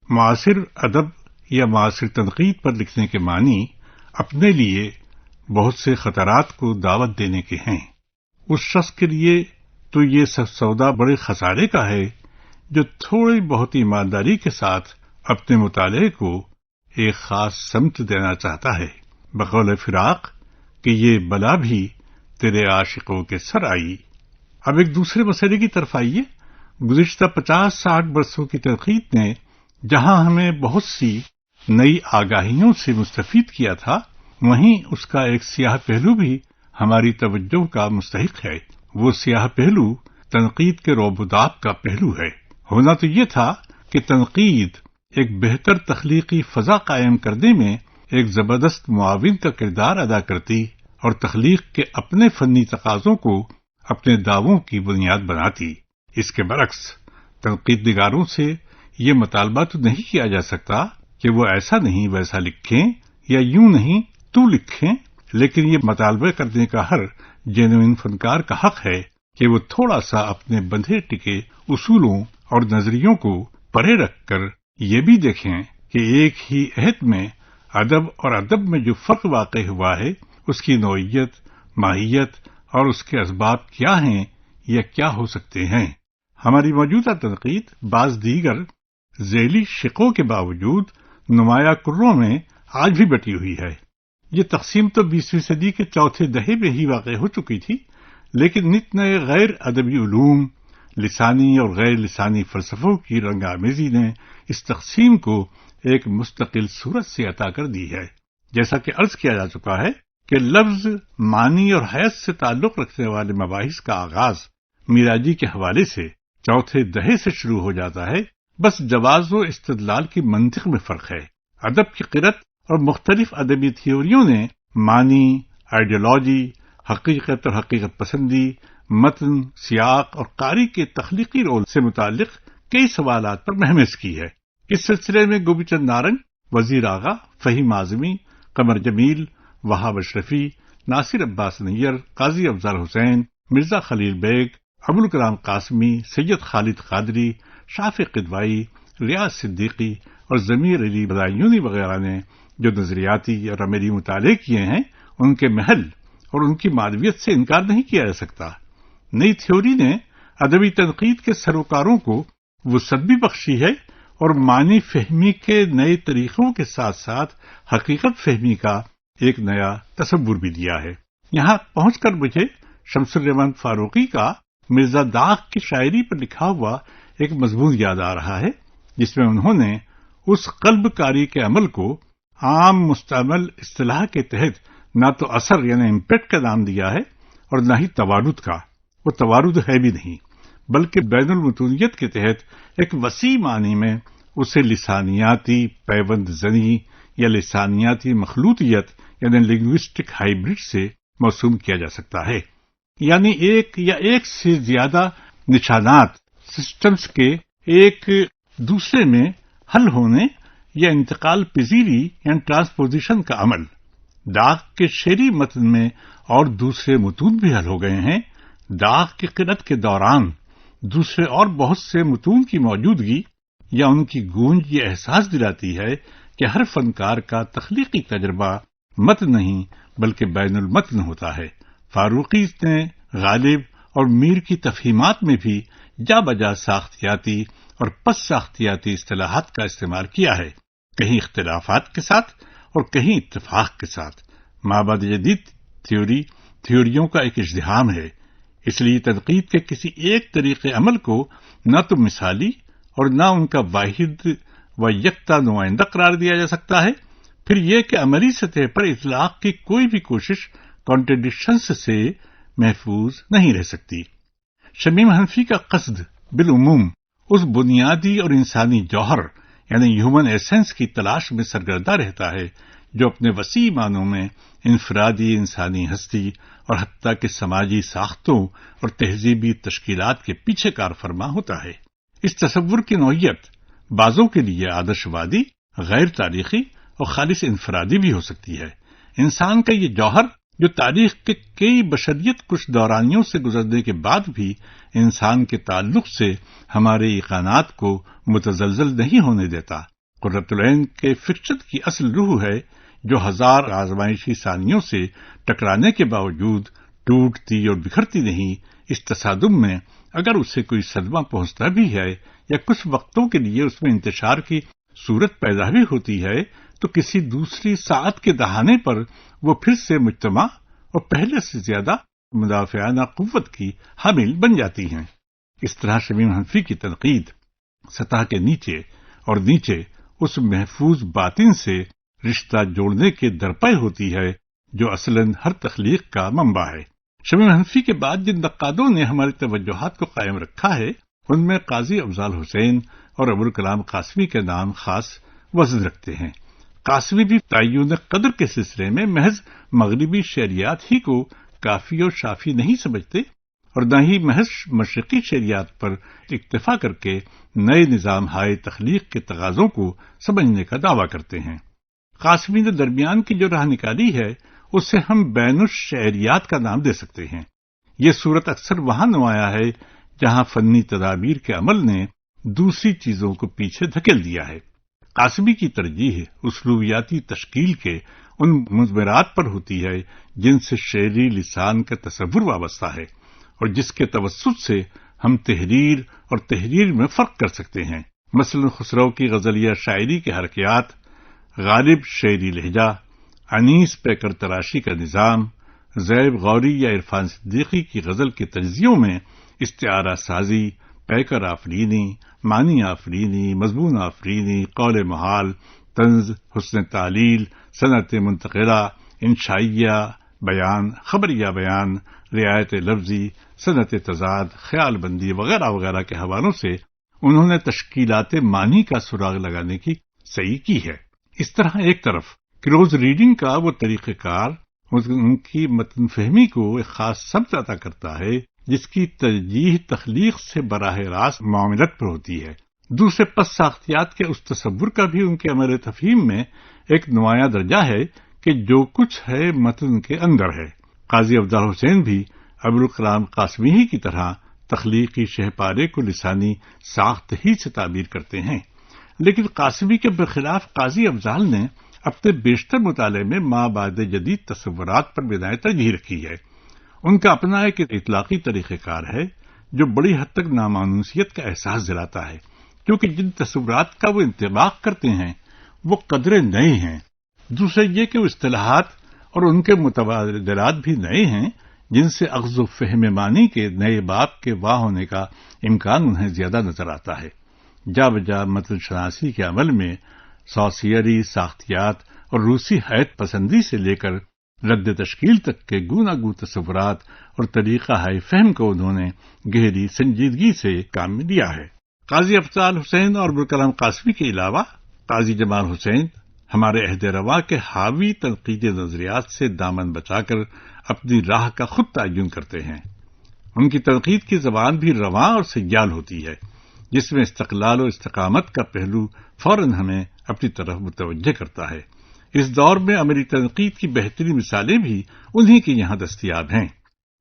معاصر ادب یا معاصر تنقید پر لکھنے کے معنی اپنے لیے بہت سے خطرات کو دعوت دینے کے ہیں۔ اس شخص کے لیے تو یہ سودا بڑے خسارے کا ہے جو تھوڑی بہت ایمانداری کے ساتھ اپنے مطالعے کو ایک خاص سمت دینا چاہتا ہے۔ بقول فراق کہ یہ بلا بھی تیرے عاشقوں کے سر آئی۔ اب ایک دوسرے مسئلے کی طرف آئیے۔ گزشتہ 50-60 برسوں کی تنقید نے جہاں ہمیں بہت سی نئی آگاہیوں سے مستفید کیا تھا، وہیں اس کا ایک سیاہ پہلو بھی ہماری توجہ کا مستحق ہے۔ وہ سیاہ پہلو تنقید کے رعب و داب کا پہلو ہے۔ ہونا تو یہ تھا کہ تنقید ایک بہتر تخلیقی فضا قائم کرنے میں ایک زبردست معاون کا کردار ادا کرتی اور تخلیق کے اپنے فنی تقاضوں کو اپنے دعووں کی بنیاد بناتی۔ اس کے برعکس تنقید نگاروں سے یہ مطالبہ تو نہیں کیا جا سکتا کہ وہ ایسا نہیں ویسا لکھیں یا یوں نہیں تو لکھیں، لیکن یہ مطالبہ کرنے کا ہر جینوئن فنکار کا حق ہے کہ وہ تھوڑا سا اپنے بندھے ٹکے اصولوں اور نظریوں کو پرے رکھ کر یہ بھی دیکھیں کہ ایک ہی عہد میں ادب اور ادب میں جو فرق واقع ہوا ہے اس کی نوعیت، ماہیت اور اس کے اسباب کیا ہیں یا کیا ہو سکتے ہیں۔ ہماری موجودہ تنقید بعض دیگر ذیلی شقوں کے باوجود نمایاں کروں میں آج بھی بٹی ہوئی ہے۔ یہ تقسیم تو 20ویں صدی کے چوتھے دہے میں ہی واقع ہو چکی تھی، لیکن نت نئے غیر ادبی علوم، لسانی اور غیر لسانی فلسفوں کی رنگ آمیزی نے اس تقسیم کو ایک مستقل صورت سے عطا کر دی ہے۔ جیسا کہ عرض کیا جا چکا ہے کہ لفظ، معنی اور حیث سے تعلق رکھنے والے مباحث کا آغاز میراجی کے حوالے سے چوتھے دہے سے شروع ہو جاتا ہے، بس جواز و استدلال کی منطق میں فرق ہے۔ ادب کی قرت اور مختلف ادبی تھیوریوں نے معنی، آئیڈیالوجی، حقیقت اور حقیقت پسندی، متن، سیاق اور قاری کے تخلیقی رول سے متعلق کئی سوالات پر مہمس کی ہے۔ اس سلسلے میں گوپی چند نارنگ، وزیر آغا، فہیم اعظمی، قمر جمیل، وہاب اشرفی، ناصر عباس نیر، قاضی افضل حسین، مرزا خلیل بیگ، ابوالکلام قاسمی، سید خالد قادری، شافع قدوائی، ریاض صدیقی اور ضمیر علی بدایونی وغیرہ نے جو نظریاتی اور عملی مطالعے کیے ہیں، ان کے محل اور ان کی معنویت سے انکار نہیں کیا جا سکتا۔ نئی تھیوری نے ادبی تنقید کے سروکاروں کو وسعت بھی بخشی ہے اور معنی فہمی کے نئے طریقوں کے ساتھ ساتھ حقیقت فہمی کا ایک نیا تصور بھی دیا ہے۔ یہاں پہنچ کر مجھے شمس الرحمن فاروقی کا مرزا داغ کی شاعری پر لکھا ہوا ایک مضمون یاد آ رہا ہے، جس میں انہوں نے اس قلب کاری کے عمل کو عام مستعمل اصطلاح کے تحت نہ تو اثر یعنی امپیکٹ کا نام دیا ہے اور نہ ہی توارد کا۔ وہ توارد ہے بھی نہیں، بلکہ بین المتونیت کے تحت ایک وسیع معنی میں اسے لسانیاتی پیوند زنی یا لسانیاتی مخلوطیت یعنی لنگوسٹک ہائبرڈ سے موسوم کیا جا سکتا ہے، یعنی ایک یا ایک سے زیادہ نشانات سسٹمز کے ایک دوسرے میں حل ہونے یا انتقال پذیری یعنی ٹرانسپوزیشن کا عمل۔ داغ کے شعری متن میں اور دوسرے متون بھی حل ہو گئے ہیں۔ داغ کی قرت کے دوران دوسرے اور بہت سے متون کی موجودگی یا ان کی گونج یہ احساس دلاتی ہے کہ ہر فنکار کا تخلیقی تجربہ متن نہیں بلکہ بین المتن ہوتا ہے۔ فاروقی نے غالب اور میر کی تفہیمات میں بھی جا بجا ساختیاتی اور پس ساختیاتی اصطلاحات کا استعمال کیا ہے، کہیں اختلافات کے ساتھ اور کہیں اتفاق کے ساتھ۔ مابعد جدید تھیوریوں کا ایک ازدحام ہے، اس لیے تنقید کے کسی ایک طریقے عمل کو نہ تو مثالی اور نہ ان کا واحد و یکتا نمائندہ قرار دیا جا سکتا ہے، پھر یہ کہ عملی سطح پر اطلاق کی کوئی بھی کوشش کانٹرڈکشنز سے محفوظ نہیں رہ سکتی۔ شمیم حنفی کا قصد بالعموم اس بنیادی اور انسانی جوہر یعنی ہیومن ایسنس کی تلاش میں سرگردہ رہتا ہے جو اپنے وسیع معنوں میں انفرادی انسانی ہستی اور حتیٰ کہ سماجی ساختوں اور تہذیبی تشکیلات کے پیچھے کار فرما ہوتا ہے۔ اس تصور کی نوعیت بعضوں کے لیے آدرشوادی، غیر تاریخی اور خالص انفرادی بھی ہو سکتی ہے۔ انسان کا یہ جوہر جو تاریخ کے کئی بشریت کش دورانیوں سے گزرنے کے بعد بھی انسان کے تعلق سے ہمارے ایقانات کو متزلزل نہیں ہونے دیتا، قرۃ العین کے فکشن کی اصل روح ہے، جو ہزار آزمائشی ثانیوں سے ٹکرانے کے باوجود ٹوٹتی اور بکھرتی نہیں۔ اس تصادم میں اگر اسے کوئی صدمہ پہنچتا بھی ہے یا کچھ وقتوں کے لیے اس میں انتشار کی صورت پیدا بھی ہوتی ہے، تو کسی دوسری ساعت کے دہانے پر وہ پھر سے مجتمع اور پہلے سے زیادہ مدافعانہ قوت کی حامل بن جاتی ہیں۔ اس طرح شمیم حنفی کی تنقید سطح کے نیچے اور نیچے اس محفوظ باطن سے رشتہ جوڑنے کے درپے ہوتی ہے جو اصلاً ہر تخلیق کا منبع ہے۔ شمیم حنفی کے بعد جن نقادوں نے ہماری توجہات کو قائم رکھا ہے، ان میں قاضی افضال حسین اور ابوالکلام قاسمی کے نام خاص وزن رکھتے ہیں۔ قاسمی بھی تعین قدر کے سلسلے میں محض مغربی شعریات ہی کو کافی اور شافی نہیں سمجھتے، اور نہ ہی محض مشرقی شعریات پر اکتفا کر کے نئے نظام ہائے تخلیق کے تقاضوں کو سمجھنے کا دعویٰ کرتے ہیں۔ قاسمی نے درمیان کی جو راہ نکالی ہے، اسے ہم بین الشعریات کا نام دے سکتے ہیں۔ یہ صورت اکثر وہاں نمایاں ہے جہاں فنی تدابیر کے عمل نے دوسری چیزوں کو پیچھے دھکیل دیا ہے۔ قاسمی کی ترجیح اسلوبیاتی تشکیل کے ان مضمرات پر ہوتی ہے جن سے شعری لسان کا تصور وابستہ ہے اور جس کے توسط سے ہم تحریر اور تحریر میں فرق کر سکتے ہیں۔ مثلا خسرو کی غزلیہ شاعری کے حرکیات، غالب شعری لہجہ، انیس پیکر تراشی کا نظام، زیب غوری یا عرفان صدیقی کی غزل کے تجزیوں میں استعارہ سازی، پیکر آفرینی، معنی آفرینی، مضمون آفرینی، قول محال، طنز، حسن تعلیل، صنعت منتقرہ، انشائیہ بیان، خبریہ بیان، رعایت لفظی، صنعت تضاد، خیال بندی وغیرہ وغیرہ کے حوالوں سے انہوں نے تشکیلات معنی کا سراغ لگانے کی سعی کی ہے۔ اس طرح ایک طرف کلوز ریڈنگ کا وہ طریقہ کار ان کی متن فہمی کو ایک خاص سمت عطا کرتا ہے جس کی ترجیح تخلیق سے براہ راست معاملت پر ہوتی ہے۔ دوسرے پس ساختیات کے اس تصور کا بھی ان کے عمل تفہیم میں ایک نمایاں درجہ ہے کہ جو کچھ ہے متن کے اندر ہے۔ قاضی افضال حسین بھی ابوالکلام قاسمی ہی کی طرح تخلیقی شہپارے کو لسانی ساخت ہی سے تعبیر کرتے ہیں، لیکن قاسمی کے برخلاف قاضی افضال نے اپنے بیشتر مطالعے میں ما بعد جدید تصورات پر بنائے ترجیح رکھی ہے۔ ان کا اپنا ایک اطلاقی طریقہ کار ہے جو بڑی حد تک نامانوسیت کا احساس دلاتا ہے، کیونکہ جن تصورات کا وہ انطباق کرتے ہیں وہ قدرے نئے ہیں۔ دوسرے یہ کہ وہ اصطلاحات اور ان کے متبادلات بھی نئے ہیں جن سے اخذ و فہم معنی کے نئے باب کے واہ ہونے کا امکان انہیں زیادہ نظر آتا ہے۔ جا بجا متن شناسی کے عمل میں سوسیری ساختیات اور روسی حیت پسندی سے لے کر رد تشکیل تک کے گوناگوں تصورات اور طریقہ ہائے فہم کو انہوں نے گہری سنجیدگی سے کام میں لیا ہے۔ قاضی افضال حسین اور ابوالکلام قاسمی کے علاوہ قاضی جمال حسین ہمارے عہد رواں کے حاوی تنقیدی نظریات سے دامن بچا کر اپنی راہ کا خود تعین کرتے ہیں۔ ان کی تنقید کی زبان بھی رواں اور سیال ہوتی ہے، جس میں استقلال و استقامت کا پہلو فوراً ہمیں اپنی طرف متوجہ کرتا ہے۔ اس دور میں عملی تنقید کی بہترین مثالیں بھی انہی کے یہاں دستیاب ہیں۔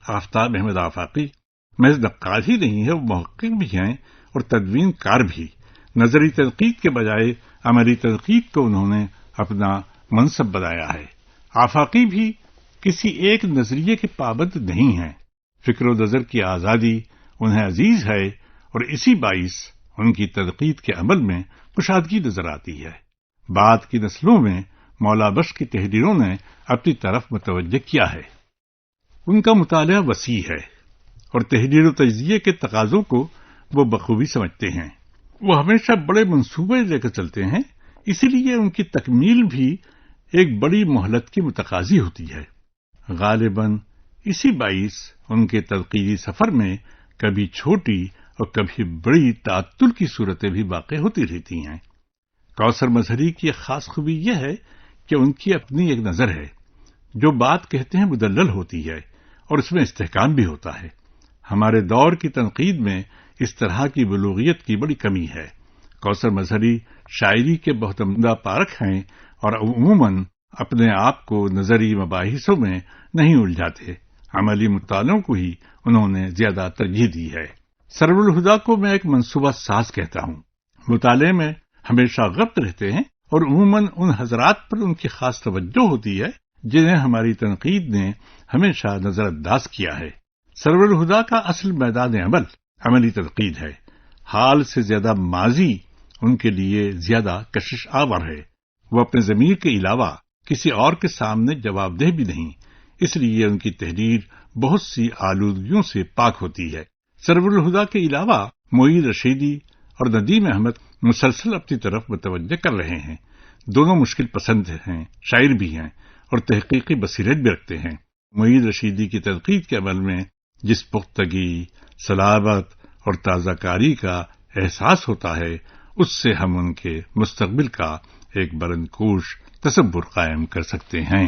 آفتاب احمد آفاقی محض نقاد ہی نہیں ہے، وہ محقق بھی ہیں اور تدوین کار بھی۔ نظری تنقید کے بجائے عملی تنقید کو انہوں نے اپنا منصب بنایا ہے۔ آفاقی بھی کسی ایک نظریے کے پابند نہیں ہیں، فکر و نظر کی آزادی انہیں عزیز ہے اور اسی باعث ان کی تنقید کے عمل میں کشادگی نظر آتی ہے۔ بعد کی نسلوں میں مولا بخش کی تحریروں نے اپنی طرف متوجہ کیا ہے۔ ان کا مطالعہ وسیع ہے اور تحریر و تجزیے کے تقاضوں کو وہ بخوبی سمجھتے ہیں۔ وہ ہمیشہ بڑے منصوبے لے کر چلتے ہیں، اسی لیے ان کی تکمیل بھی ایک بڑی مہلت کی متقاضی ہوتی ہے۔ غالباً اسی باعث ان کے تنقیدی سفر میں کبھی چھوٹی اور کبھی بڑی تعطل کی صورتیں بھی واقع ہوتی رہتی ہیں۔ کوثر مظہری کی ایک خاص خوبی یہ ہے کہ ان کی اپنی ایک نظر ہے، جو بات کہتے ہیں مدلل ہوتی ہے اور اس میں استحکام بھی ہوتا ہے۔ ہمارے دور کی تنقید میں اس طرح کی بلوغیت کی بڑی کمی ہے۔ کوثر مظہری شاعری کے بہت عمدہ پارکھ ہیں اور عموماً اپنے آپ کو نظری مباحثوں میں نہیں الجھاتے، عملی مطالعوں کو ہی انہوں نے زیادہ ترجیح دی ہے۔ سرور الہدا کو میں ایک منصوبہ ساز کہتا ہوں۔ مطالعے میں ہمیشہ غرق رہتے ہیں اور عموماً ان حضرات پر ان کی خاص توجہ ہوتی ہے جنہیں ہماری تنقید نے ہمیشہ نظر انداز کیا ہے۔ سرور الہدا کا اصل میدان عمل عملی تنقید ہے۔ حال سے زیادہ ماضی ان کے لیے زیادہ کشش آور ہے۔ وہ اپنے ضمیر کے علاوہ کسی اور کے سامنے جواب دہ بھی نہیں، اس لیے ان کی تحریر بہت سی آلودگیوں سے پاک ہوتی ہے۔ سرور الہدا کے علاوہ معید رشیدی اور ندیم احمد مسلسل اپنی طرف متوجہ کر رہے ہیں۔ دونوں مشکل پسند ہیں، شاعر بھی ہیں اور تحقیقی بصیرت بھی رکھتے ہیں۔ معید رشیدی کی تنقید کے عمل میں جس پختگی، صلابت اور تازہ کاری کا احساس ہوتا ہے، اس سے ہم ان کے مستقبل کا ایک بلند کوش تصور قائم کر سکتے ہیں۔